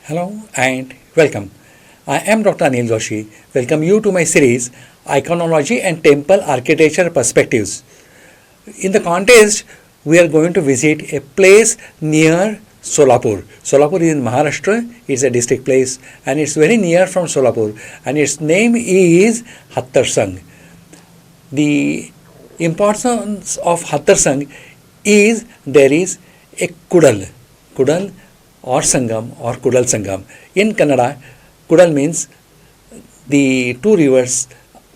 Hello and welcome. I am Dr. Anil Joshi. Welcome you to my series Iconology and Temple Architecture Perspectives. In the contest, we are going to visit a place near Solapur. Solapur is in Maharashtra. It's a district place and it's very near from Solapur and its name is Hattarsang. The importance of Hattarsang is there is a Kudal or Sangam or Kudal Sangam. In Kannada, Kudal means the two rivers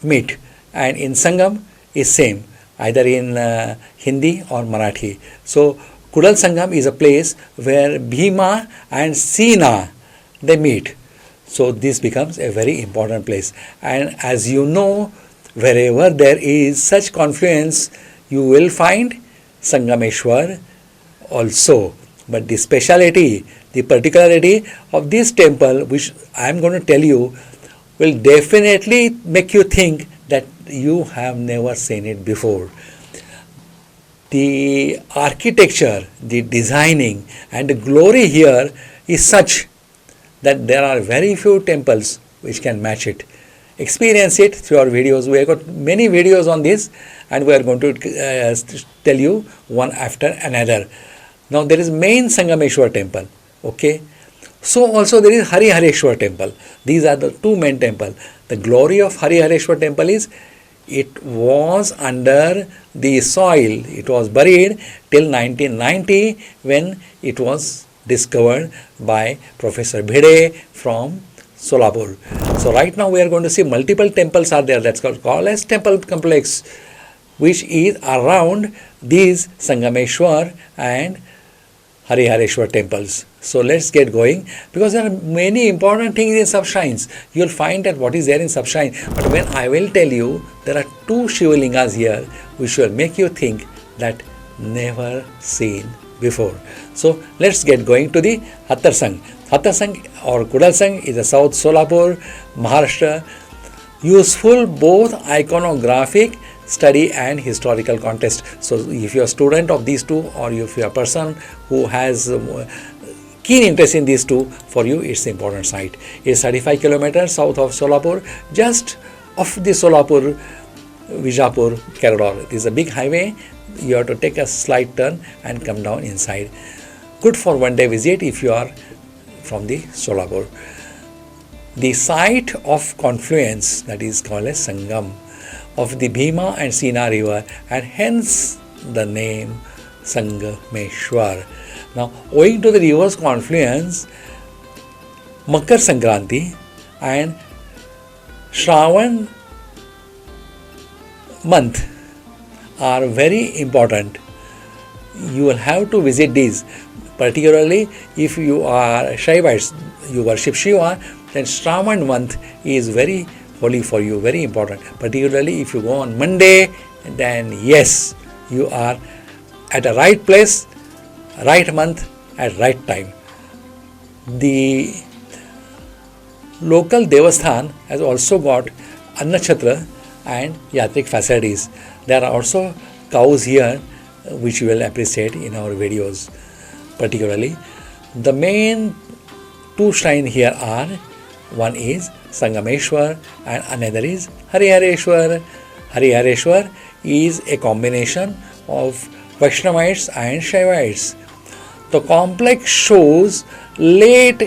meet, and in Sangam is same, either in Hindi or Marathi. So Kudal Sangam is a place where Bhima and Sina they meet. So this becomes a very important place. And as you know, wherever there is such confluence, you will find Sangmeshwar also. But the speciality, the particularity of this temple, which I am going to tell you, will definitely make you think that you have never seen it before. The architecture, the designing and the glory here is such that there are very few temples which can match it. Experience it through our videos. We have got many videos on this and we are going to tell you one after another. Now there is main Sangmeshwar temple, okay. So also there is Harihareshwar temple. These are the two main temples. The glory of Harihareshwar temple is it was under the soil. It was buried till 1990 when it was discovered by Professor Bhide from Solapur. So right now we are going to see multiple temples are there. That's called as temple complex, which is around these Sangmeshwar and Harihareshwar temples. So let's get going, because there are many important things in sub-shrines. You'll find that what is there in sub-shrine. But when I will tell you, there are two Shivalingas here which will make you think that never seen before. So let's get going to the Hattarsang. Hattarsang or Kudal Sang is a South Solapur, Maharashtra. Useful both iconographic study and historical context. So if you are a student of these two, or if you are a person who has keen interest in these two, for you it's an important site. It's 35 kilometers south of Solapur, just off the Solapur Vijapur corridor. It is a big highway. You have to take a slight turn and come down inside. Good for one day visit if you are from the Solapur. The site of confluence, that is called as Sangam, of the Bhima and Sina river, and hence the name Sangmeshwar. Now, owing to the river's confluence, Makar Sankranti and Shravan month are very important. You will have to visit these, particularly if you are Shaivites, you worship Shiva, then Shravan month is very holy for you, very important. Particularly if you go on Monday, then yes, you are at a right place, right month, at right time. The local Devasthan has also got Annachatra and Yatrik facilities. There are also cows here which you will appreciate in our videos. Particularly, the main two shrines here are, one is Sangmeshwar and another is Harihareshwar. Harihareshwar is a combination of Vaishnavites and Shaivites. The complex shows late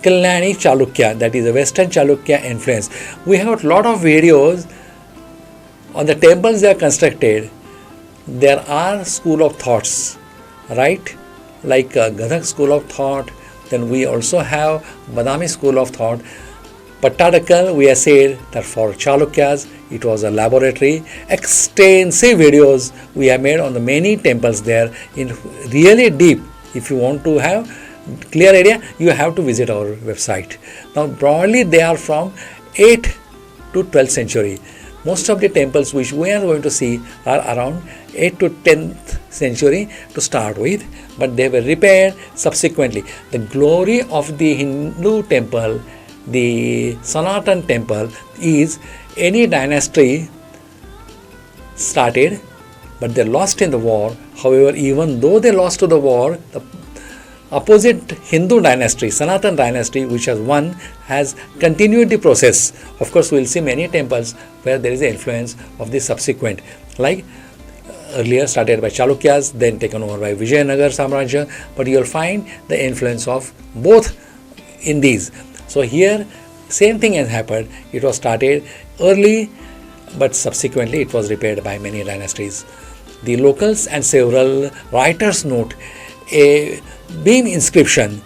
Kalyani Chalukya, that is a Western Chalukya influence. We have a lot of videos on the temples they are constructed. There are school of thoughts, right? Like Gadak school of thought. Then we also have Badami school of thought. Pattadakal, we have said that for Chalukyas, it was a laboratory. Extensive videos we have made on the many temples there in really deep. If you want to have clear idea, you have to visit our website. Now, broadly, they are from 8th to 12th century. Most of the temples which we are going to see are around 8th to 10th century to start with, but they were repaired subsequently. The glory of the Hindu temple, the Sanatan temple, is any dynasty started, but they lost in the war. However, even though they lost to the war, the opposite Hindu dynasty, Sanatan dynasty, which has won, has continued the process. Of course, we will see many temples where there is an influence of the subsequent, like earlier started by Chalukyas, then taken over by Vijayanagar Samrajya, but you will find the influence of both in these. So here, same thing has happened. It was started early, but subsequently it was repaired by many dynasties. The locals and several writers note a beam inscription.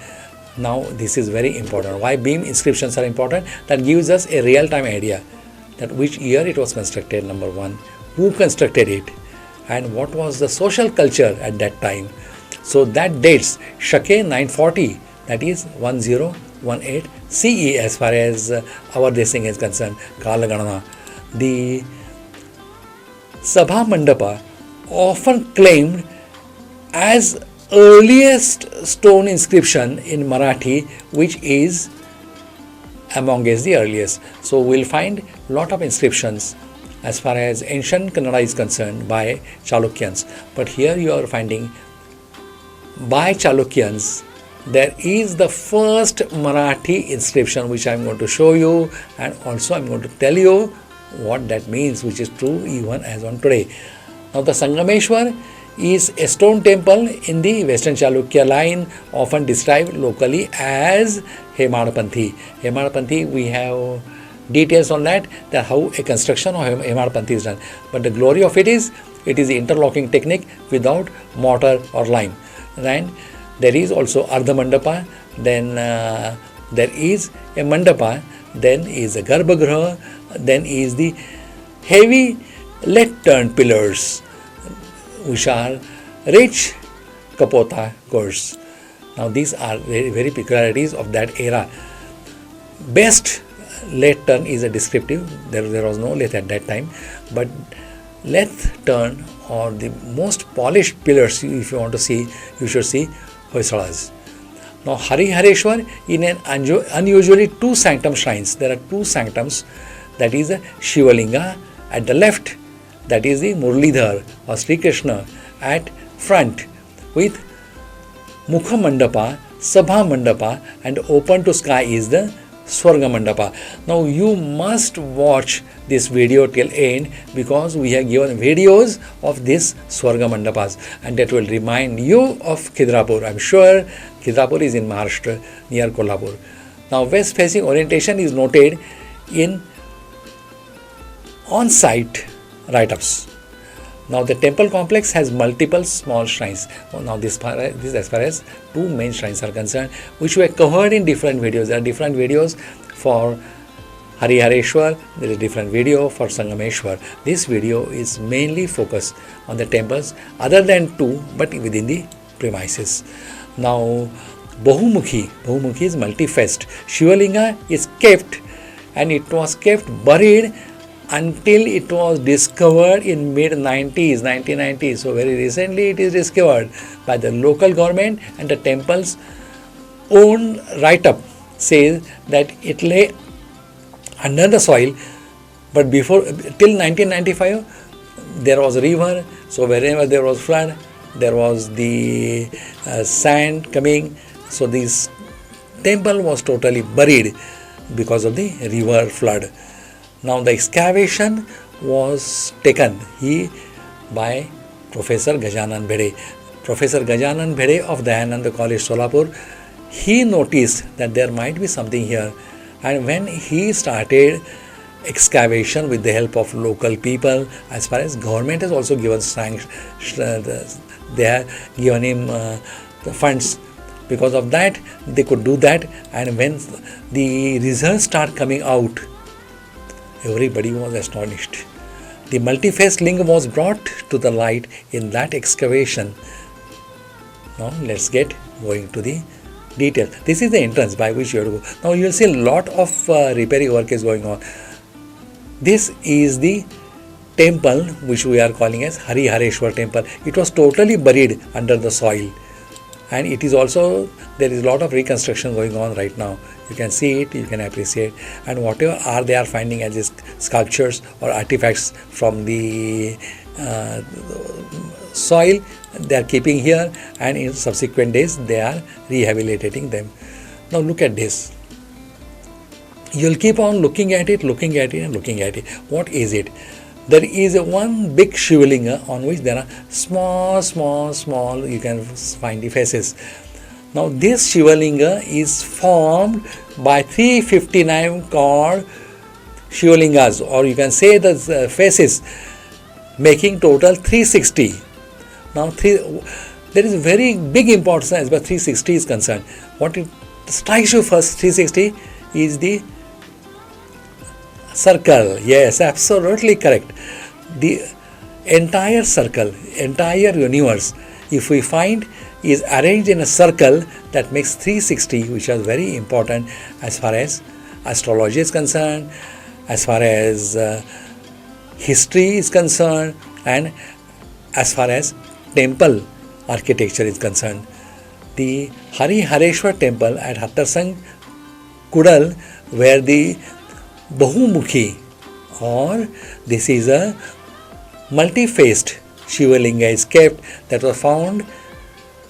Now this is very important. Why beam inscriptions are important? That gives us a real-time idea that which year it was constructed, number one, who constructed it, and what was the social culture at that time. So that dates Shake 940, that is 1018 CE as far as our desing is concerned, Kala Ganana. The Sabha Mandapa often claimed as earliest stone inscription in Marathi, which is amongst the earliest. So we'll find lot of inscriptions as far as ancient Kannada is concerned by Chalukyans. But here you are finding by Chalukyans, there is the first Marathi inscription which I am going to show you, and also I am going to tell you what that means, which is true even as on today. Now the Sangmeshwar is a stone temple in the Western Chalukya line, often described locally as Hemadapanthi. Hemadapanthi, we have details on that how a construction of Hemadapanthi is done. But the glory of it is the interlocking technique without mortar or lime. Then there is also Ardha Mandapa, then there is a Mandapa, then is a Garbhagriha, then is the heavy lead-turned pillars, which are rich kapota course. Now these are very, very peculiarities of that era. Best lathe turn is a descriptive, there was no lathe at that time, but lathe turn or the most polished pillars, if you want to see, you should see Hoysalas. Now Harihareshwar in an unusually two sanctum shrines. There are two sanctums, that is the Shivalinga at the left, that is the Murlidhar or Sri Krishna at front, with Mukha Mandapa, Sabha Mandapa, and open to sky is the Swarga Mandapa. Now you must watch this video till end, because we have given videos of this Swarga Mandapas, and that will remind you of Khidrapur. I am sure Khidrapur is in Maharashtra near Kolhapur. Now west facing orientation is noted in on-site write-ups. Now the temple complex has multiple small shrines. Now this as far as two main shrines are concerned, which were covered in different videos. There are different videos for Harihareshwar, there is a different video for Sangmeshwar. This video is mainly focused on the temples other than two, but within the premises. Now Bahumukhi is multi-faced. Shivalinga is kept, and it was kept buried until it was discovered in mid-90s, 1990s. So very recently it is discovered by the local government, and the temple's own write-up says that it lay under the soil, but before till 1995 there was a river, so wherever there was flood there was the sand coming, so this temple was totally buried because of the river flood. Now the excavation was taken by Professor Gajanan Bhede. Professor Gajanan Bhede of Dayananda College, Solapur, he noticed that there might be something here, and when he started excavation with the help of local people, as far as government has also given they have given him the funds. Because of that, they could do that, and when the results start coming out, everybody was astonished. The multi-faced linga was brought to the light in that excavation. Now let's get going to the detail. This is the entrance by which you have to go. Now you will see a lot of repairing work is going on. This is the temple which we are calling as Harihareshwar temple. It was totally buried under the soil. and it is also, there is a lot of reconstruction going on right now. You can see it, you can appreciate, and whatever they are finding as sculptures or artifacts from the soil, they are keeping here, and in subsequent days they are rehabilitating them. Now look at this. You'll keep on looking at it and looking at it. What is it? There is one big Shivalinga on which there are small, you can find the faces. Now this Shivalinga is formed by 359 called Shivalingas, or you can say the faces, making total 360. Now there is very big importance as far as 360 is concerned. What it strikes you first, 360, is the circle. Yes, absolutely correct. The entire circle, entire universe, if we find, is arranged in a circle, that makes 360, which is very important as far as astrology is concerned, as far as history is concerned, and as far as temple architecture is concerned. The Hareshwar temple at Hattarsang, Kudal, where the Bahumukhi, or this is a multi-faced Shivalinga is kept, that was found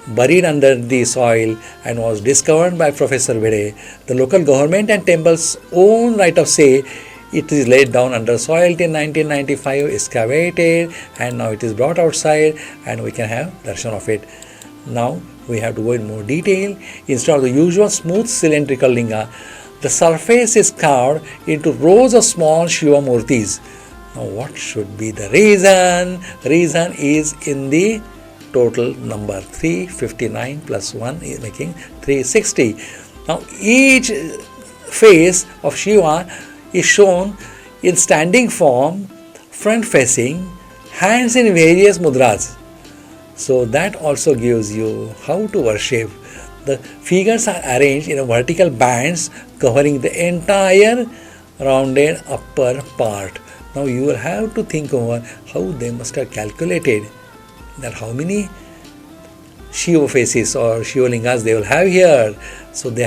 buried under the soil and was discovered by Professor Bede. The local government and temple's own right of say, it is laid down under soil till 1995, excavated, and now it is brought outside and we can have darshan of it. Now we have to go in more detail. Instead of the usual smooth cylindrical linga, the surface is carved into rows of small Shiva Murtis. Now what should be the reason? The reason is in the total number 359 plus 1 is making 360. Now each face of Shiva is shown in standing form, front facing, hands in various mudras. So that also gives you how to worship. The figures are arranged in a vertical bands covering the entire rounded upper part. Now you will have to think over how they must have calculated that how many Shiva faces or Shiva lingas they will have here. So they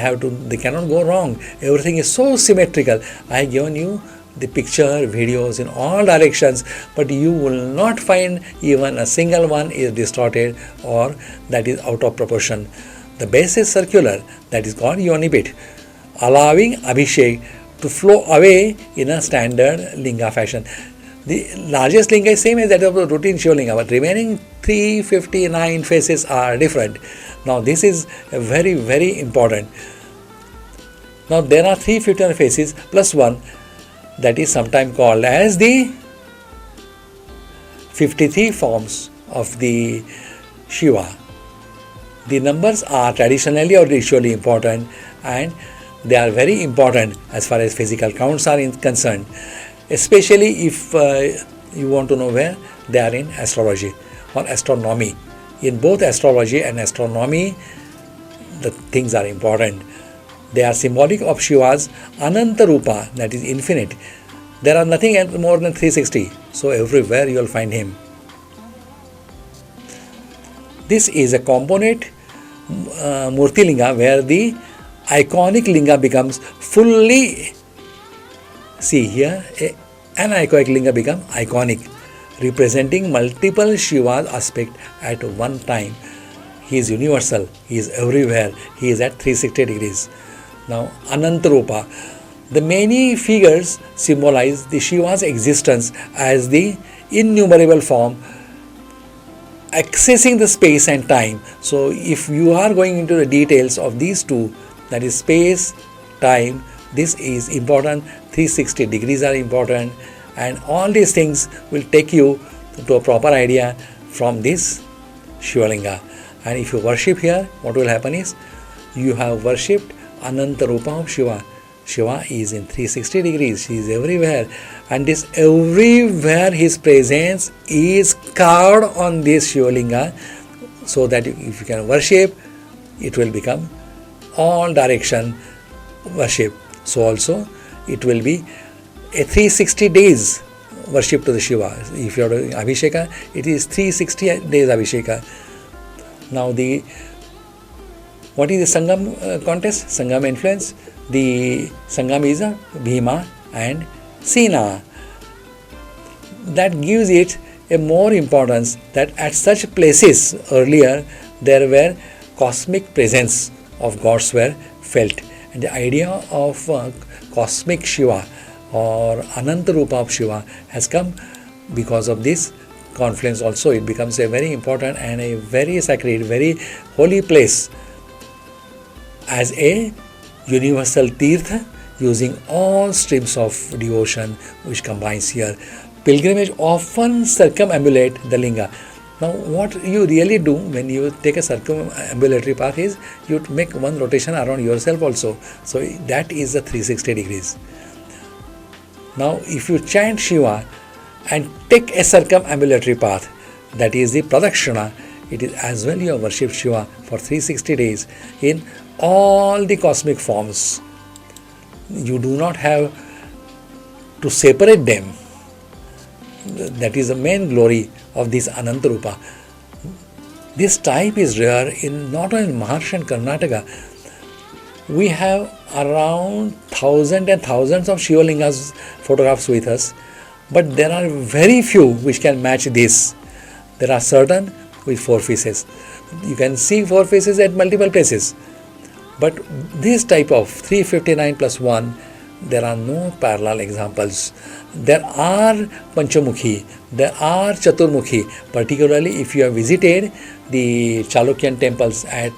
cannot go wrong. Everything is so symmetrical. I have given you the picture, videos in all directions, but you will not find even a single one is distorted or that is out of proportion. The base is circular, that is called Yonibit, allowing Abhishek to flow away in a standard linga fashion. The largest linga is same as that of the routine Shiva linga, but remaining 359 faces are different. Now this is very, very important. Now there are 359 faces plus 1, that is sometimes called as the 53 forms of the Shiva. The numbers are traditionally or ritually important, and they are very important as far as physical counts are concerned, especially if you want to know where they are in astrology or astronomy. In both astrology and astronomy, the things are important. They are symbolic of Shiva's Ananta Rupa, that is infinite. There are nothing more than 360, so everywhere you will find him. This is a component Murti Linga where the iconic linga becomes fully, see here, an iconic linga becomes iconic, representing multiple Shiva's aspect at one time. He is universal, he is everywhere, he is at 360 degrees. Now Anantarupa, the many figures symbolize the Shiva's existence as the innumerable form accessing the space and time. So if you are going into the details of these two, that is space, time, this is important, 360 degrees are important, and all these things will take you to a proper idea from this Shivalinga. And if you worship here, what will happen is, you have worshipped Ananta Rupa of Shiva. Shiva is in 360 degrees, he is everywhere, and this everywhere his presence is carved on this Shivalinga, so that if you can worship, it will become all direction worship. So also it will be a 360 days worship to the Shiva. If you are doing Abhisheka, it is 360 days Abhisheka. Now the What is the Sangam contest? Sangam influence. The Sangam is a Bhima and Sina. That gives it a more importance that at such places earlier there were cosmic presence of gods were felt. And the idea of cosmic Shiva or Ananta Rupa of Shiva has come because of this confluence also. It becomes a very important and a very sacred, very holy place as a universal tirtha using all streams of devotion which combines here. Pilgrimage often circumambulate the linga. Now what you really do when you take a circumambulatory path is you make one rotation around yourself also. So that is the 360 degrees. Now if you chant Shiva and take a circumambulatory path, that is the Pradakshina, it is as well you have worshipped Shiva for 360 days in all the cosmic forms. You do not have to separate them. That is the main glory of this Ananta Rupa. This type is rare in not only Maharashtra and Karnataka. We have around thousands and thousands of Shiva Lingas photographs with us, but there are very few which can match this. There are certain with 4 faces. You can see 4 faces at multiple places. But this type of 359 plus 1, there are no parallel examples. There are Panchamukhi, there are Chaturmukhi, particularly if you have visited the Chalukyan temples at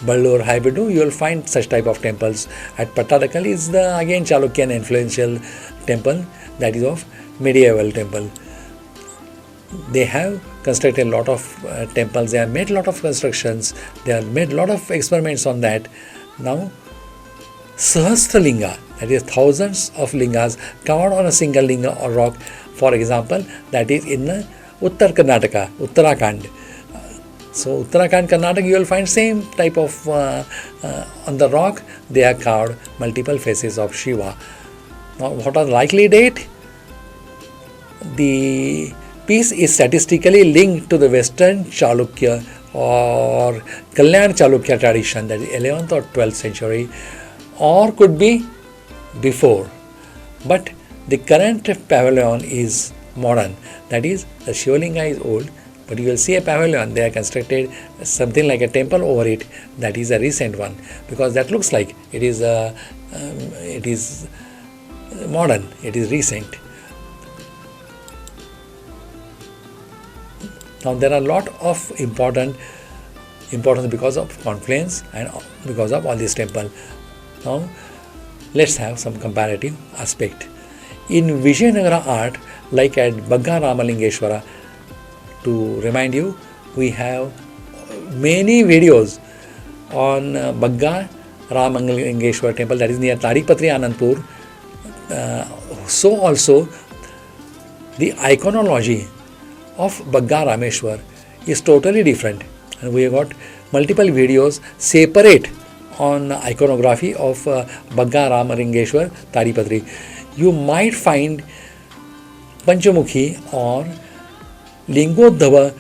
Ballur, Haibedu, you will find such type of temples. At Pattadakal is the again Chalukyan influential temple, that is of medieval temple. They have constructed a lot of temples, they have made a lot of constructions, they have made a lot of experiments on that. Now, Sahasralinga, that is thousands of lingas covered on a single linga or rock, for example, that is in Uttar Karnataka, Uttarakhand. So, Uttarakhand, Karnataka, you will find same type of, on the rock, they are carved multiple faces of Shiva. Now, what are the likely date? The piece is statistically linked to the Western Chalukya or Kalyan Chalukya tradition, that is 11th or 12th century, or could be before. But the current pavilion is modern, that is the Shivalinga is old, but you will see a pavilion, they are constructed something like a temple over it, that is a recent one, because that looks like it is modern, it is recent. Now there are a lot of importance because of confluence and because of all these temples. Now let's have some comparative aspect. In Vijayanagara art, like at Bagga Ramalingeshwara, to remind you, we have many videos on Bagga Ramalingeshwara temple, that is near Tarikpatri Anandpur. So also the iconology of Bagga Rameshwar is totally different, and we have got multiple videos separate on iconography of Bagga Ramalingeshwar Taripatri. You might find Panchamukhi or Lingodhava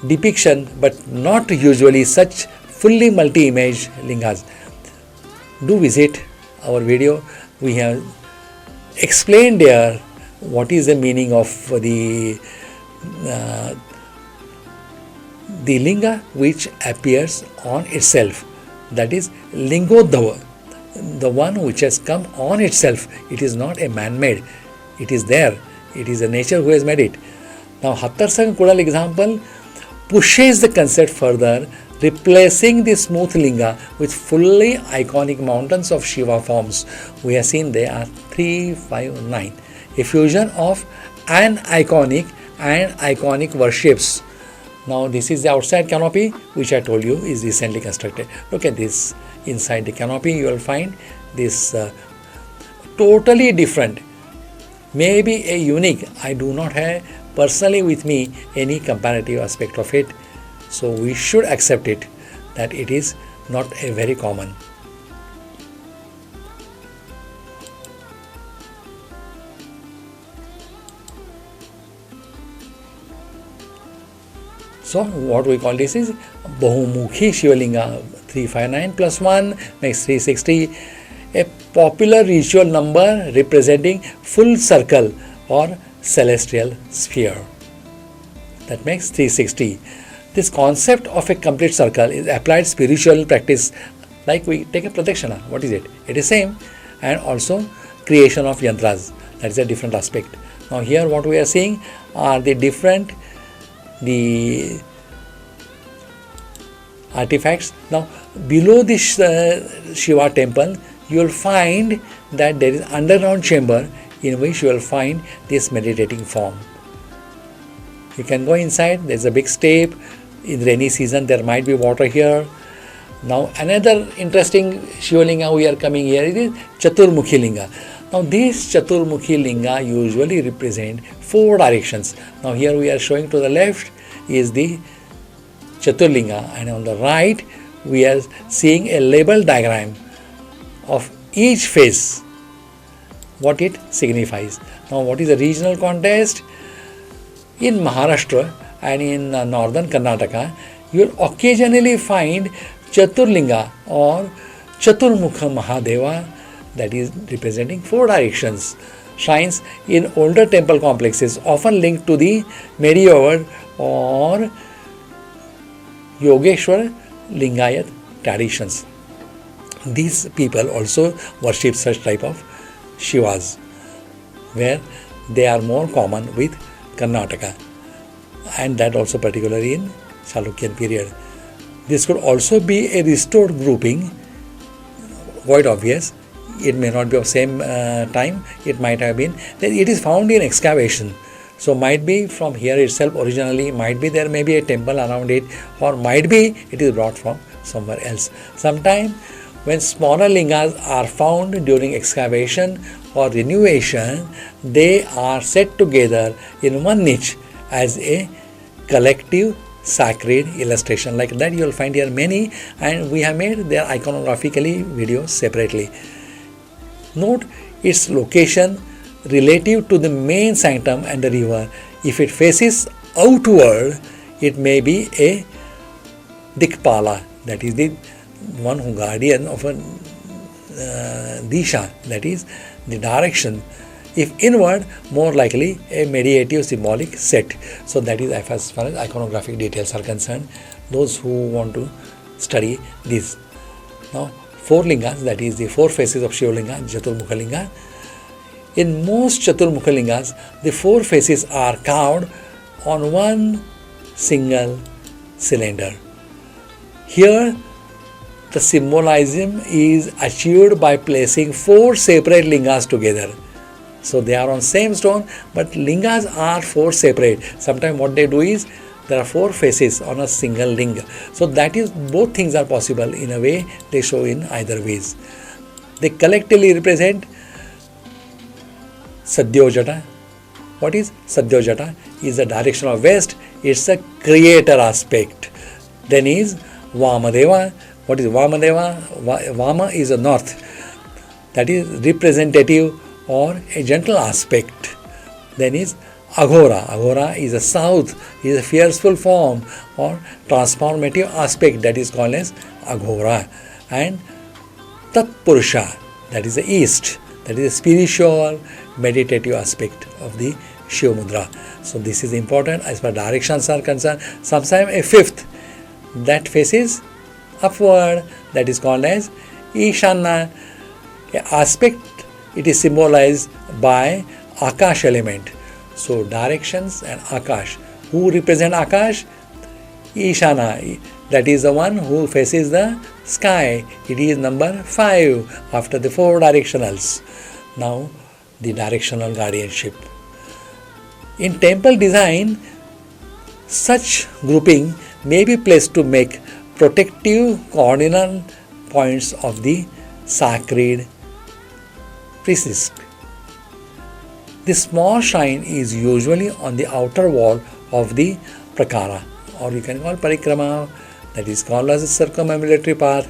depiction, but not usually such fully multi-image lingas. Do visit our video. We have explained there what is the meaning of the linga which appears on itself, that is Lingodhava, the one which has come on itself. It is not a man-made, it is there, it is a nature who has made it. Now Hattarsang Kudal example pushes the concept further, replacing the smooth linga with fully iconic mountains of Shiva forms. We have seen they are 3, 5, 9, a fusion of iconic and iconic worships. Now this is the outside canopy which I told you is recently constructed. Look at this. Inside the canopy you will find this totally different, maybe a unique. I do not have personally with me any comparative aspect of it, so we should accept it that it is not a very common. So what we call this is Bahumukhi Shivalinga, 359 plus 1 makes 360. A popular ritual number representing full circle or celestial sphere. That makes 360. This concept of a complete circle is applied spiritual practice, like we take a pradakshina. What is it? It is same. And also creation of yantras. That is a different aspect. Now here what we are seeing are the different artifacts. Now below this Shiva temple, you will find that there is underground chamber in which you will find this meditating form. You can go inside. There is a big step. In rainy season there might be water here. Now another interesting Shiva Linga we are coming here is Chaturmukhi Linga. Now this Chaturmukhi Linga usually represent 4 directions. Now here we are showing to the left is the Chaturlinga, and on the right we are seeing a label diagram of each face, what it signifies. Now what is the regional context? In Maharashtra and in northern Karnataka, you will occasionally find Chaturlinga or Chaturmukha Mahadeva, that is representing 4 directions. Shrines in older temple complexes often linked to the medieval or Yogeshwar Lingayat traditions. These people also worship such type of Shivas, where they are more common with Karnataka, and that also particularly in Chalukyan period. This could also be a restored grouping, quite obvious. It may not be of same time, it might have been. It is found in excavation. So might be from here itself originally, might be there may be a temple around it, or might be it is brought from somewhere else. Sometime when smaller lingas are found during excavation or renovation, they are set together in one niche as a collective sacred illustration. Like that you will find here many, and we have made their iconographically videos separately. Note its location relative to the main sanctum and the river. If it faces outward, it may be a Dikpala, that is the one who guardian of a Disha, that is the direction. If inward, more likely a mediative symbolic set. So that is as far as iconographic details are concerned, those who want to study this. Now 4 lingas, that is the 4 faces of Shiva Linga, Chaturmukha Linga. In most Chaturmukha Lingas, the 4 faces are carved on one single cylinder. Here, the symbolism is achieved by placing 4 separate lingas together. So they are on same stone, but lingas are 4 separate. Sometimes what they do is, there are 4 faces on a single linga. So that is, both things are possible in a way, they show in either ways. They collectively represent Sadyojata. What is Sadyojata? Is the direction of west. It's a creator aspect. Then is Vamadeva. What is Vamadeva? Vama is the north. That is representative or a gentle aspect. Then is Aghora. Aghora is a south, is a fearful form or transformative aspect, that is called as Aghora. And Tat Purusha, that is the east, that is a spiritual meditative aspect of the Shiva Mudra. So this is important as far as directions are concerned. Sometimes a 5th that faces upward, that is called as Ishana. Aspect, it is symbolized by Akash element. So directions and Akash. Who represent Akash? Ishana, that is the one who faces the sky. It is number 5 after the 4 directionals. Now the directional guardianship. In temple design, such grouping may be placed to make protective cardinal points of the sacred precinct. The small shrine is usually on the outer wall of the prakara, or you can call parikrama, that is called as a circumambulatory path,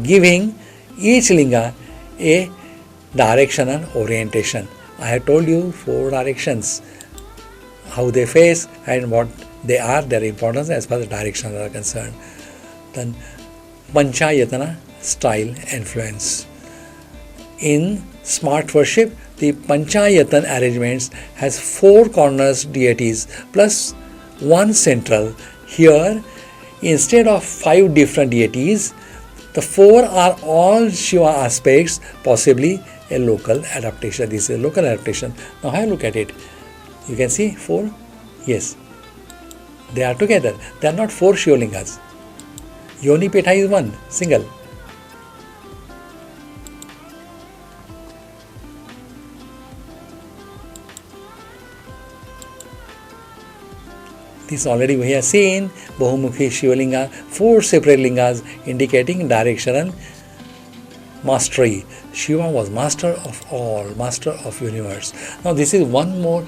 giving each linga a directional orientation. I have told you 4 directions, how they face and what they are, their importance as far as directions are concerned. Then Panchayatana style influence. In smart worship, the Panchayatan arrangements has 4 corners deities plus 1 central. Here, instead of 5 different deities, the 4 are all Shiva aspects, possibly a local adaptation. This is a local adaptation. Now have a look at it. You can see 4? Yes. They are together. They are not 4 Shivlingas. Yoni Petha is 1, single. This already we have seen, Bahumukhi Shivalinga, 4 separate lingas indicating directional mastery. Shiva was master of all, master of universe. Now this is one more,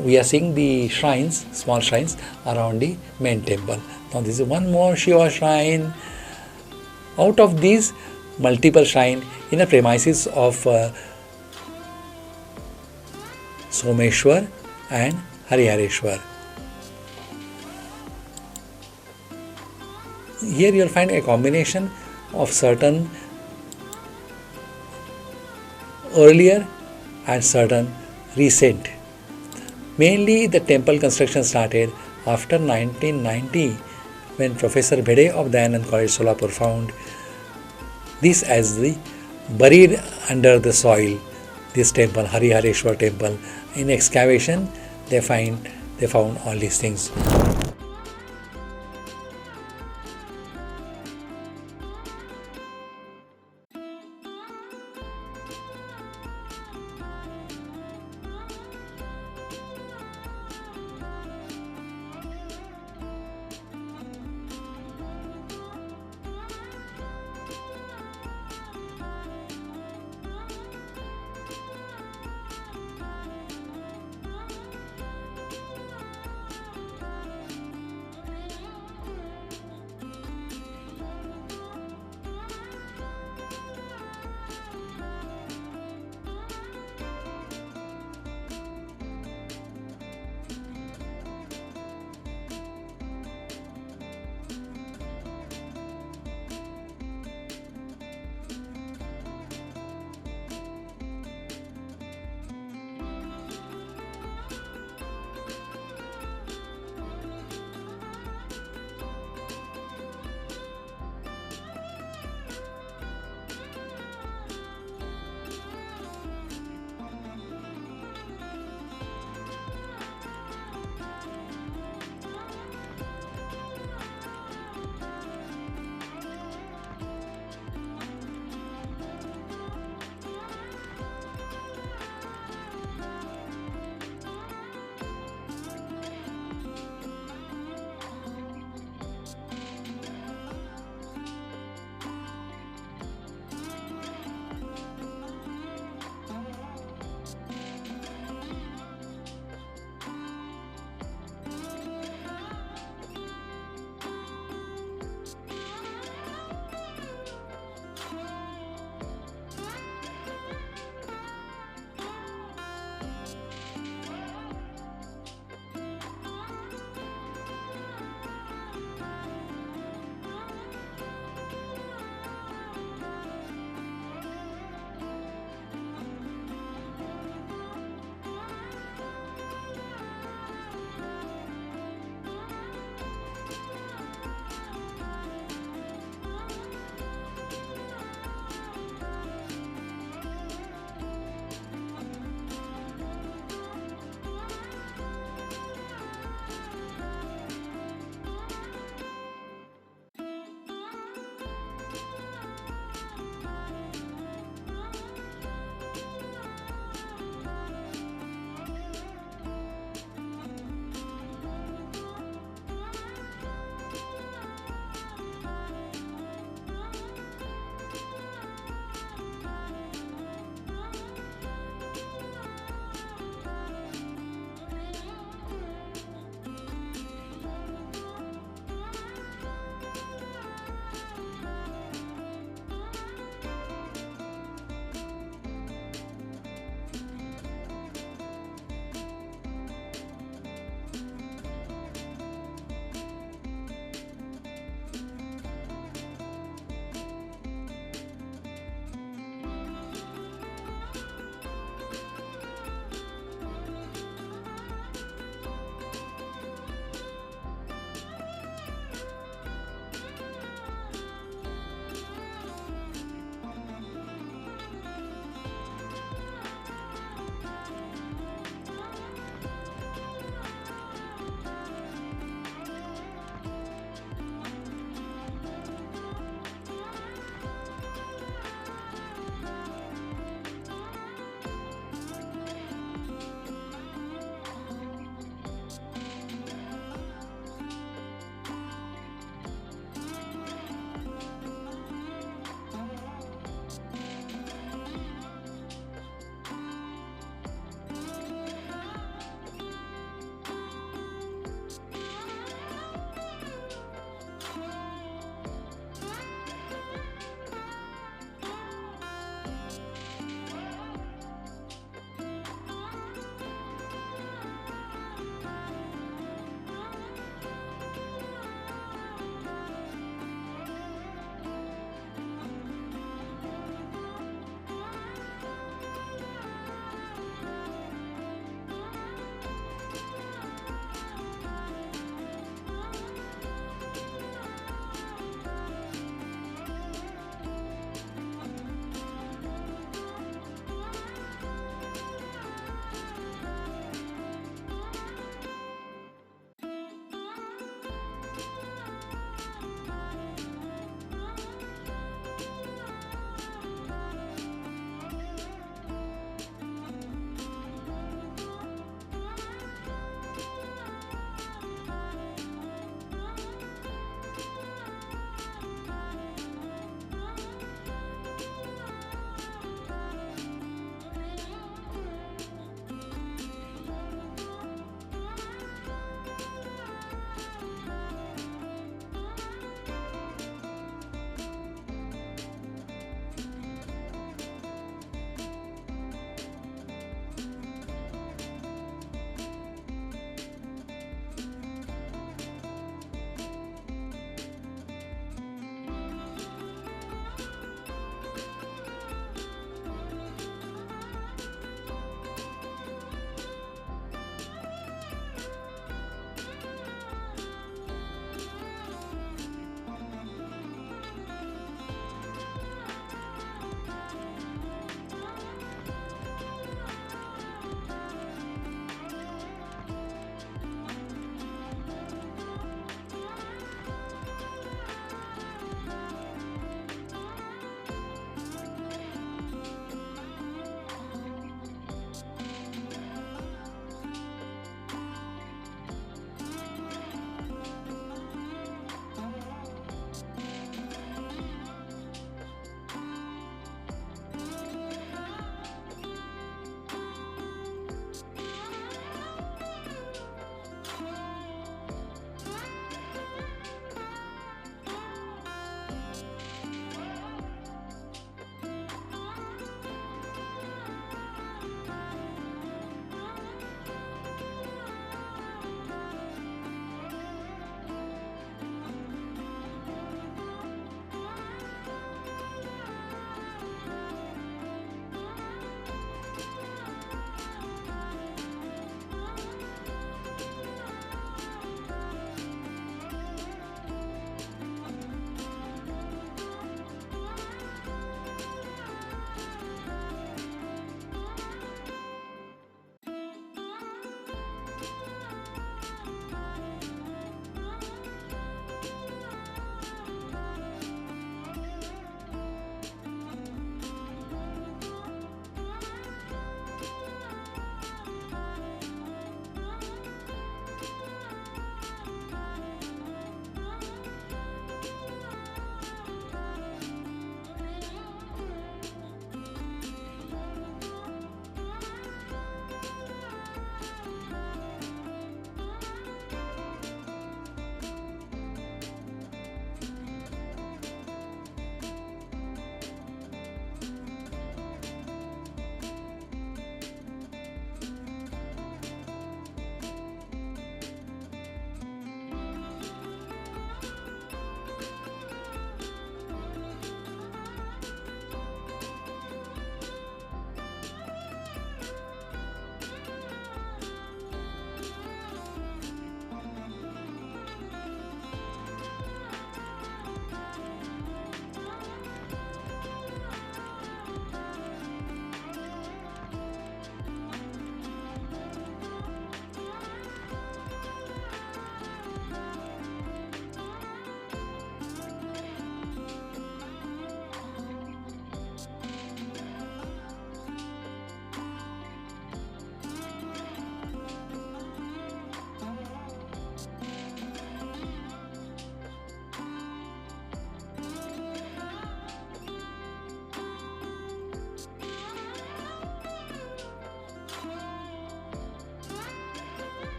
we are seeing the shrines, small shrines around the main temple. Now this is one more Shiva shrine. Out of these multiple shrines in the premises of Sangmeshwar and Harihareshwar. Here you will find a combination of certain earlier and certain recent. Mainly the temple construction started after 1990 when Professor Bhede of Dayanand College Solapur found this as the buried under the soil, this temple, Harihareshwar temple. In excavation they found all these things.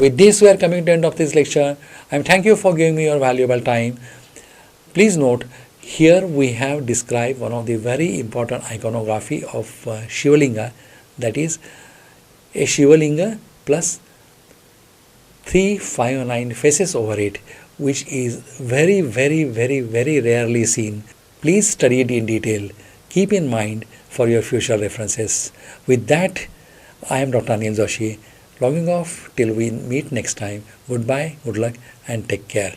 With this, we are coming to the end of this lecture. I thank you for giving me your valuable time. Please note, here we have described one of the very important iconography of Shivalinga, that is a Shivalinga plus 359 faces over it, which is very, very, very, very rarely seen. Please study it in detail. Keep in mind for your future references. With that, I am Dr. Anil Joshi, logging off till we meet next time. Goodbye, good luck, and take care.